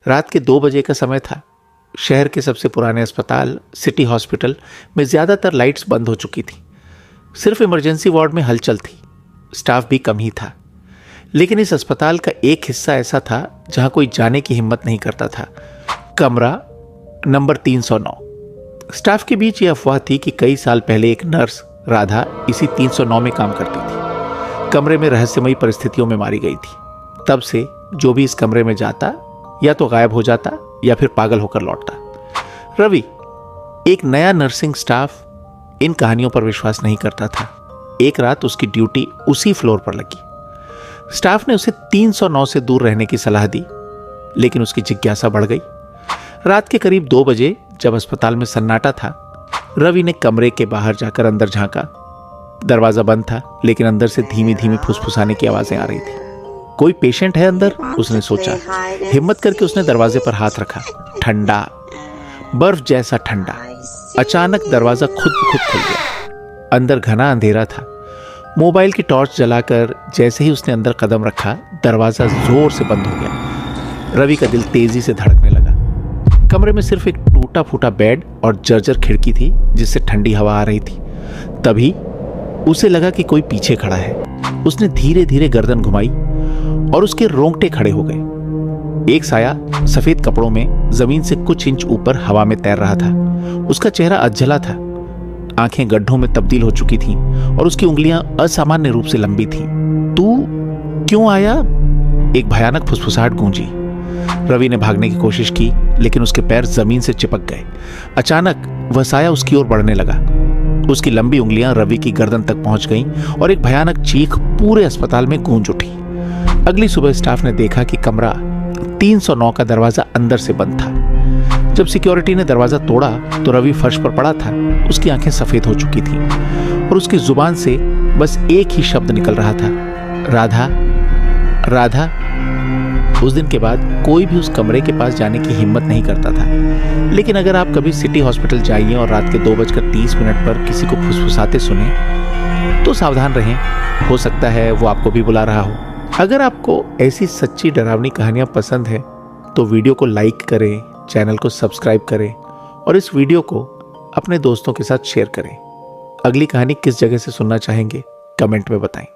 रात के 2 बजे का समय था। शहर के सबसे पुराने अस्पताल सिटी हॉस्पिटल में ज़्यादातर लाइट्स बंद हो चुकी थी। सिर्फ इमरजेंसी वार्ड में हलचल थी, स्टाफ भी कम ही था। लेकिन इस अस्पताल का एक हिस्सा ऐसा था जहां कोई जाने की हिम्मत नहीं करता था। कमरा नंबर 309। स्टाफ के बीच यह अफवाह थी कि कई साल पहले एक नर्स राधा इसी 309 में काम करती थी। कमरे में रहस्यमयी परिस्थितियों में मारी गई थी। तब से जो भी इस कमरे में जाता या तो गायब हो जाता या फिर पागल होकर लौटता। रवि, एक नया नर्सिंग स्टाफ, इन कहानियों पर विश्वास नहीं करता था। एक रात उसकी ड्यूटी उसी फ्लोर पर लगी। स्टाफ ने उसे 309 से दूर रहने की सलाह दी, लेकिन उसकी जिज्ञासा बढ़ गई। रात के करीब 2 बजे जब अस्पताल में सन्नाटा था, रवि ने कमरे के बाहर जाकर अंदर झांका। दरवाजा बंद था, लेकिन अंदर से धीमी धीमी फुसफुसाने की आवाजें आ रही थी। कोई पेशेंट है अंदर, उसने सोचा। हिम्मत करके उसने दरवाजे पर हाथ रखा। ठंडा, बर्फ जैसा ठंडा। अचानक दरवाजा खुद ब खुद खुल गया। अंदर घना अंधेरा था। मोबाइल की टॉर्च जलाकर जैसे ही उसने अंदर कदम रखा, दरवाजा जोर से बंद हो गया। रवि का दिल तेजी से धड़कने लगा। कमरे में सिर्फ एक टूटा फूटा बेड और जर्जर खिड़की थी जिससे ठंडी हवा आ रही थी। तभी उसे लगा कि कोई पीछे खड़ा है। उसने धीरे धीरे गर्दन घुमाई और उसके रोंगटे खड़े हो गए। एक साया सफेद कपड़ों में जमीन से कुछ इंच ऊपर हवा में तैर रहा था। उसका चेहरा अधजला था, आंखें गड्ढों में तब्दील हो चुकी थीं और उसकी उंगलियां असामान्य रूप से लंबी थीं। तू क्यों आया? एक भयानक फुसफुसाहट गूंजी। रवि ने भागने की कोशिश की, लेकिन उसके पैर जमीन से चिपक गए। अचानक वह साया उसकी ओर बढ़ने लगा। उसकी लंबी उंगलियां रवि की गर्दन तक पहुंच गईं और एक भयानक चीख पूरे अस्पताल में गूंज उठी। अगली सुबह स्टाफ ने देखा कि कमरा 309 का दरवाजा अंदर से बंद था। जब सिक्योरिटी ने दरवाजा तोड़ा तो रवि फर्श पर पड़ा था। उसकी आंखें सफेद हो चुकी थीं और उसकी जुबान से बस एक ही शब्द निकल रहा था, राधा, राधा। उस दिन के बाद कोई भी उस कमरे के पास जाने की हिम्मत नहीं करता था। लेकिन अगर आप कभी सिटी हॉस्पिटल जाइए और रात के 2:30 पर किसी को फुसफुसाते सुने तो सावधान रहें। हो सकता है वो आपको भी बुला रहा हो। अगर आपको ऐसी सच्ची डरावनी कहानियां पसंद है तो वीडियो को लाइक करें, चैनल को सब्सक्राइब करें और इस वीडियो को अपने दोस्तों के साथ शेयर करें। अगली कहानी किस जगह से सुनना चाहेंगे कमेंट में बताएं।